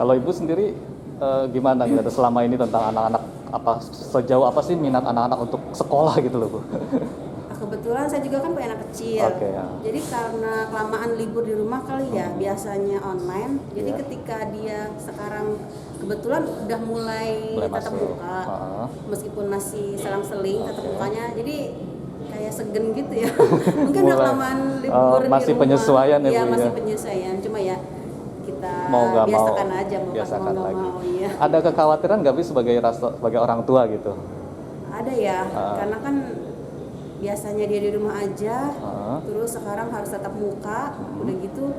Kalau ibu sendiri gimana ngeliat selama ini tentang anak-anak, apa sejauh apa sih minat anak-anak untuk sekolah gitu loh Bu? Kebetulan saya juga kan punya anak kecil. Oke, ya. Jadi karena kelamaan libur di rumah kali ya, biasanya online. Jadi Iya. ketika dia sekarang kebetulan udah mulai tatap masuk. muka, Heeh. meskipun masih selang-seling tatap Oke. mukanya, jadi kayak segen gitu ya. Mungkin udah Mulai. kelamaan libur di Masih rumah. penyesuaian ya, Iya, Bu, masih ya? penyesuaian. Cuma ya kita Mau nggak mau biasakan aja, mau biasakan nggak lagi. mau. Iya. Ada kekhawatiran nggak Bu sebagai orang tua gitu? Ada ya, karena kan biasanya dia di rumah aja, terus sekarang harus tatap muka, udah gitu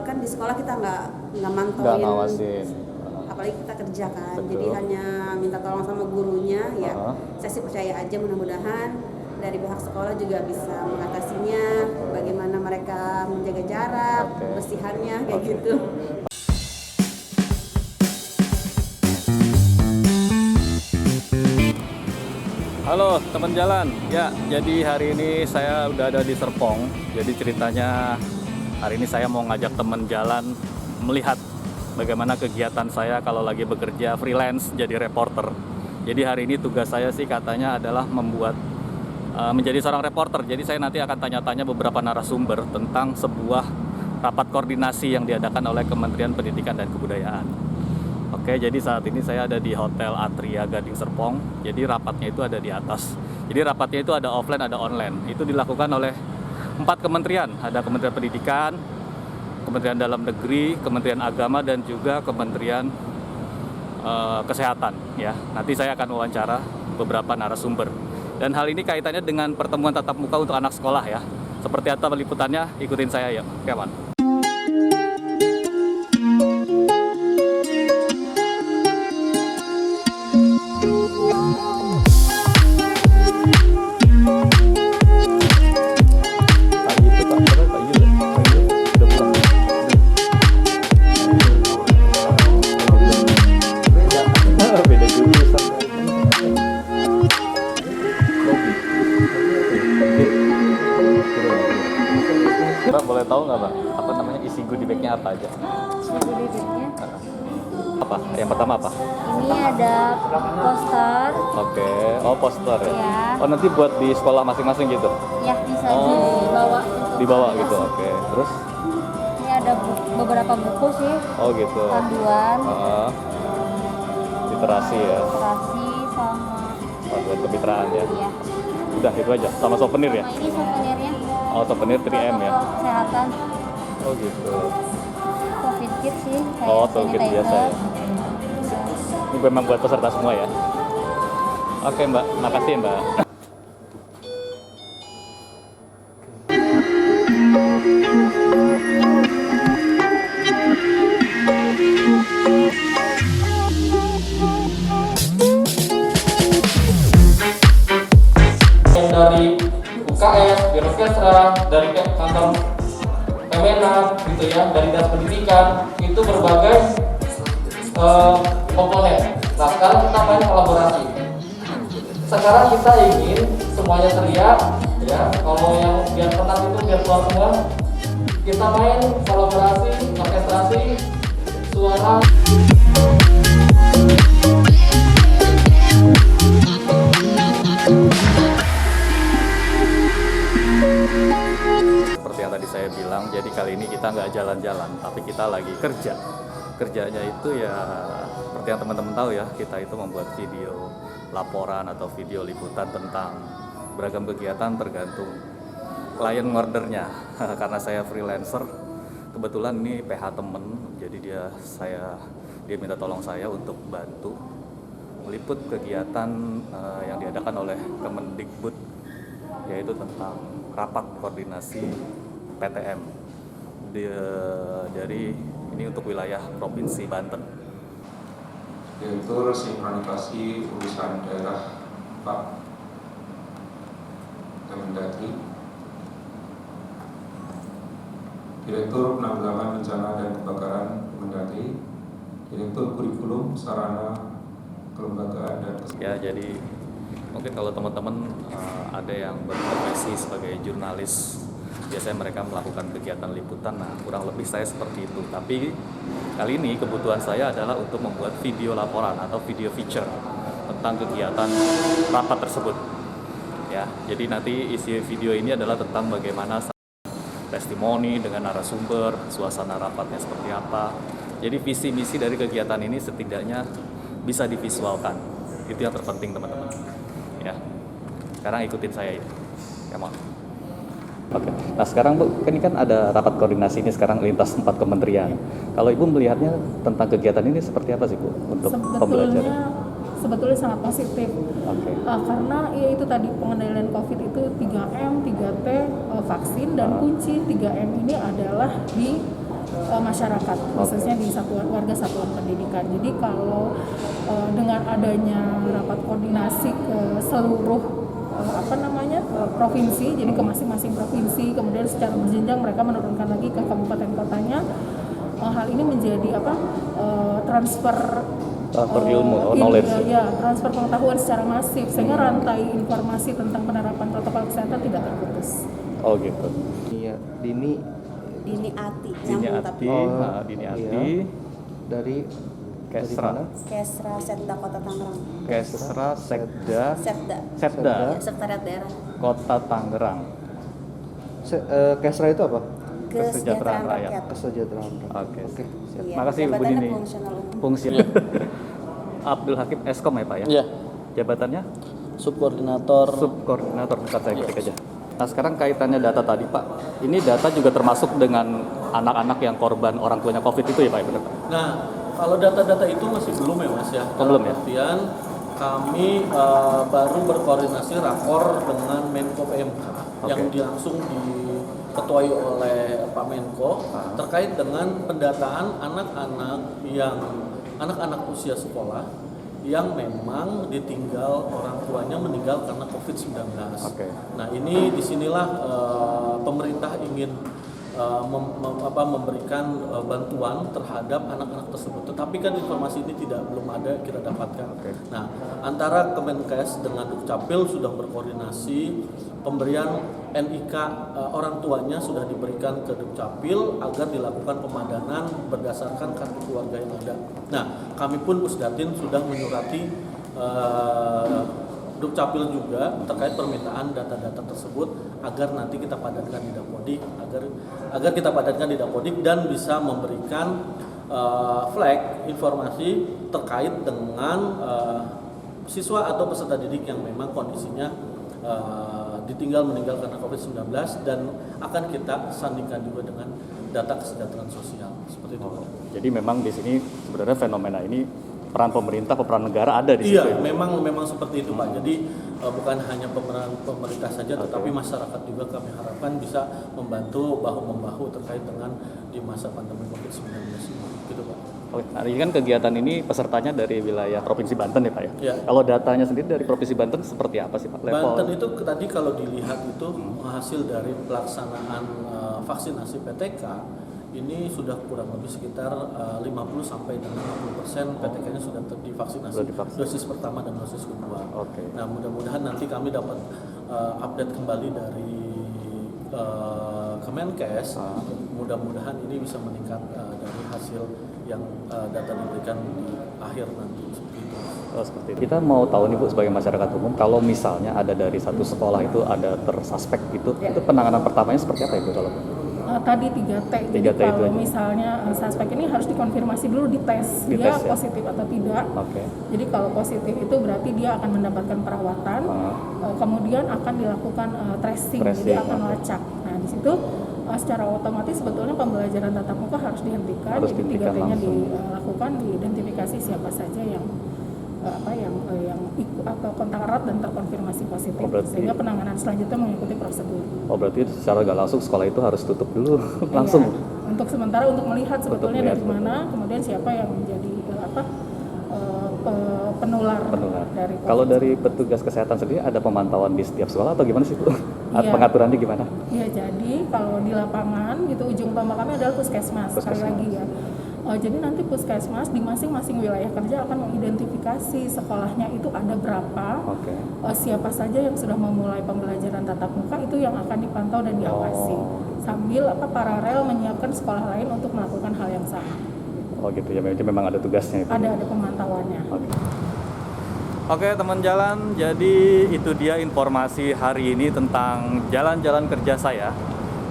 kan di sekolah kita nggak Nggak mantauin, ngawasin. apalagi kita kerja kan, Betul. jadi hanya minta tolong sama gurunya ya. Saya sih percaya aja, mudah-mudahan dari pihak sekolah juga bisa mengatasinya, bagaimana mereka menjaga jarak, kebersihannya kayak gitu. Halo teman jalan, ya jadi hari ini saya udah ada di Serpong. Jadi ceritanya hari ini saya mau ngajak teman jalan melihat bagaimana kegiatan saya kalau lagi bekerja freelance jadi reporter. Jadi hari ini tugas saya sih katanya adalah menjadi seorang reporter. Jadi saya nanti akan tanya-tanya beberapa narasumber tentang sebuah rapat koordinasi yang diadakan oleh Kementerian Pendidikan dan Kebudayaan. Oke, jadi saat ini saya ada di Hotel Atria Gading Serpong. Jadi rapatnya itu ada di atas. Jadi rapatnya itu ada offline, ada online. Itu dilakukan oleh 4 kementerian. Ada Kementerian Pendidikan, Kementerian Dalam Negeri, Kementerian Agama, dan juga Kementerian Kesehatan. Ya, nanti saya akan wawancara beberapa narasumber. Dan hal ini kaitannya dengan pertemuan tatap muka untuk anak sekolah ya. Seperti apa liputannya? Ikutin saya yuk. Kawan. Mbak boleh tahu nggak Mbak, apa namanya isi goodie bag-nya apa aja? Isi goodie bag-nya Apa? Yang pertama apa? ini ada poster Oke, oh poster ya? Iya. Oh nanti buat di sekolah masing-masing gitu? ya, bisa Oh. dibawa untuk Dibawa gitu, koordinasi. oke. Terus? Ini ada beberapa buku sih, Oh gitu. panduan, Heeh. Literasi ya, literasi sama panduan kemitraan ya. iya. Udah itu aja, sama souvenir ya? Nah, ini souvenirnya Oh souvenir 3M ya? protokol kesehatan, Oh gitu. COVID kit sih, kayak Oh toolkit sanitizer. biasa ya? Ini memang buat peserta semua ya? Oke Mbak, makasih ya Mbak. Dari UKS, Birokesra, dari kantor Kemenak, gitu ya, dari dinas pendidikan, itu berbagai komponen. Nah sekarang kita main kolaborasi. Sekarang kita ingin semuanya teriak, ya. Kalau yang biar tenang itu biar keluar semua. Kita main kolaborasi, orkestrasi, suara. Seperti yang tadi saya bilang, jadi kali ini kita nggak jalan-jalan, tapi kita lagi kerja. Kerjanya itu ya seperti yang teman-teman tahu ya, kita itu membuat video laporan atau video liputan tentang beragam kegiatan tergantung klien ordernya. Karena saya freelancer, kebetulan ini PH temen, jadi dia minta tolong saya untuk bantu meliput kegiatan yang diadakan oleh Kemendikbud, yaitu tentang rapat koordinasi PTM dari ini untuk wilayah Provinsi Banten. Direktur Sinkronisasi Urusan Daerah Pak Kemendagri, Direktur Penanggulangan Bencana dan Kebakaran Kemendagri, Direktur Kurikulum Sarana Kelembagaan dan Ya, jadi mungkin kalau teman-teman ada yang berprofesi sebagai jurnalis biasanya mereka melakukan kegiatan liputan. Nah, kurang lebih saya seperti itu. Tapi kali ini kebutuhan saya adalah untuk membuat video laporan atau video feature tentang kegiatan rapat tersebut. Ya, jadi nanti isi video ini adalah tentang bagaimana testimoni dengan narasumber, suasana rapatnya seperti apa. Jadi visi misi dari kegiatan ini setidaknya bisa divisualkan. Itu yang terpenting teman-teman. Ya. Sekarang ikutin saya ini. Ya, mohon. Oke. Nah, sekarang Bu, ini kan ada rapat koordinasi ini sekarang lintas 4 kementerian. Kalau Ibu melihatnya tentang kegiatan ini seperti apa sih Bu untuk pembelajaran? Sebetulnya sangat positif. Oke. Karena ya itu tadi pengendalian COVID itu 3M, 3T, vaksin, dan kunci 3M ini adalah di masyarakat, khususnya di warga satuan pendidikan. Jadi kalau dengan adanya rapat koordinasi ke seluruh provinsi, jadi ke masing-masing provinsi, kemudian secara berjenjang mereka menurunkan lagi ke kabupaten kotanya, hal ini menjadi transfer ilmu, knowledge. Transfer pengetahuan secara masif, sehingga rantai informasi tentang penerapan protokol kesehatan tidak terputus. Oh gitu. Iya, Dini Ati, Dini nyambung Ati, tapi Dini iya. Ati, dari Kesra, Kesra Setda Kota Tangerang. Kesra Sekda, Setda. Setda, Ya, Sekretariat Daerah. Kota Tangerang. Kesra itu apa? Kesejahteraan Rakyat. Kesejahteraan. Oke. siap. Iya, Makasih Bu jabatannya Dini. fungsional umum. Fungsi. Abdul Hakim Eskom ya Pak ya? Iya, Jabatannya? subkoordinator. Subkoordinator, dekat saya ketik aja. Nah sekarang kaitannya data tadi Pak, ini data juga termasuk dengan anak-anak yang korban orang tuanya COVID itu ya Pak? Benar Pak? Nah, kalau data-data itu masih belum ya Mas ya. Oh, belum ya? Artian kami baru berkoordinasi rakor dengan Menko PMK yang langsung diketuai oleh Pak Menko terkait dengan pendataan anak-anak usia sekolah yang memang ditinggal orang tuanya meninggal karena COVID-19. Nah ini disinilah pemerintah ingin memberikan bantuan terhadap anak-anak tersebut. Tetapi kan informasi ini belum ada kita dapatkan. Nah antara Kemenkes dengan Dukcapil sudah berkoordinasi, pemberian NIK orang tuanya sudah diberikan ke Dukcapil agar dilakukan pemadanan berdasarkan kartu keluarga yang ada. Nah kami pun Pusdatin sudah menyurati Dukcapil juga terkait permintaan data-data tersebut agar nanti kita padatkan di Dapodik, agar kita padatkan di Dapodik dan bisa memberikan flag informasi terkait dengan siswa atau peserta didik yang memang kondisinya ditinggal meninggal karena COVID-19 dan akan kita sandingkan juga dengan data kesejahteraan sosial seperti itu. Jadi memang di sini sebenarnya fenomena ini peran pemerintah, peran negara ada di situ. Iya, memang seperti itu Pak. Jadi bukan hanya peran pemerintah saja, tetapi masyarakat juga kami harapkan bisa membantu bahu-membahu terkait dengan di masa pandemi COVID-19 ini. Gitu Pak. Oke, nah ini kan kegiatan ini pesertanya dari wilayah Provinsi Banten ya Pak ya? Ya. Kalau datanya sendiri dari Provinsi Banten seperti apa sih Pak? Banten itu tadi kalau dilihat itu hasil dari pelaksanaan vaksinasi PTK ini sudah kurang lebih sekitar 50 sampai dengan 60% PTK-nya sudah divaksinasi, dosis pertama dan dosis kedua. Nah mudah-mudahan nanti kami dapat update kembali dari Kemenkes. Mudah-mudahan ini bisa meningkat dari hasil yang data diberikan di akhir nanti seperti itu. Oh, seperti itu. Kita mau tahu nih Bu sebagai masyarakat umum, kalau misalnya ada dari satu sekolah itu ada tersuspek gitu, itu penanganan pertamanya seperti apa Ibu kalau? Tadi 3T, jadi kalau misalnya suspek ini harus dikonfirmasi dulu, dites dia positif atau tidak. Jadi kalau positif itu berarti dia akan mendapatkan perawatan, kemudian akan dilakukan tracing, jadi akan lacak. Nah di situ secara otomatis sebetulnya pembelajaran tatap muka harus dihentikan, jadi 3T-nya dilakukan, diidentifikasi siapa saja yang atau kontak erat dan terkonfirmasi positif, sehingga penanganan selanjutnya mengikuti prosedur. Oh berarti secara nggak langsung sekolah itu harus tutup dulu langsung? Iya, untuk sementara untuk melihat sebetulnya dari mana, kemudian siapa yang menjadi penular. Dari COVID. Kalau dari petugas kesehatan sendiri ada pemantauan di setiap sekolah atau gimana sih Bu? Ya. Pengaturannya gimana? Iya jadi kalau di lapangan gitu ujung tombak kami adalah puskesmas. Sekali lagi ya. Jadi nanti puskesmas di masing-masing wilayah kerja akan mengidentifikasi sekolahnya itu ada berapa, siapa saja yang sudah memulai pembelajaran tatap muka itu yang akan dipantau dan diawasi, sambil paralel menyiapkan sekolah lain untuk melakukan hal yang sama. Oh gitu ya, memang ada tugasnya itu. Ada pemantauannya. Oke teman jalan, jadi itu dia informasi hari ini tentang jalan-jalan kerja saya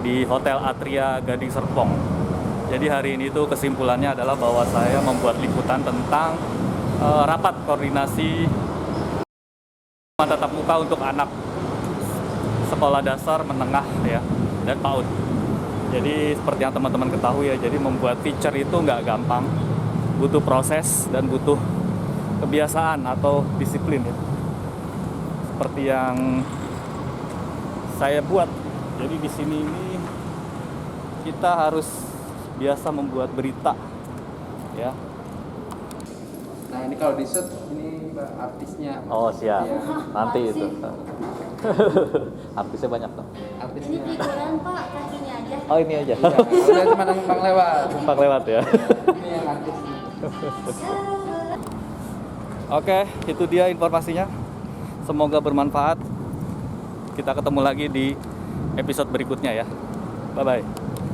di Hotel Atria Gading Serpong. Jadi hari ini tuh kesimpulannya adalah bahwa saya membuat liputan tentang rapat koordinasi tatap muka untuk anak sekolah dasar, menengah ya, dan PAUD. Jadi seperti yang teman-teman ketahui ya, jadi membuat feature itu nggak gampang, butuh proses dan butuh kebiasaan atau disiplin ya. Seperti yang saya buat. Jadi di sini ini kita harus biasa membuat berita ya. Nah ini kalau di shoot ini artisnya. Oh siap, nanti itu. Artisnya banyak tuh. Artisnya. Figuran Pak, kakinya aja. Oh ini aja. Udah cuma numpang lewat. Numpang lewat ya. Ini yang artisnya. Oke, itu dia informasinya. Semoga bermanfaat. Kita ketemu lagi di episode berikutnya ya. Bye bye.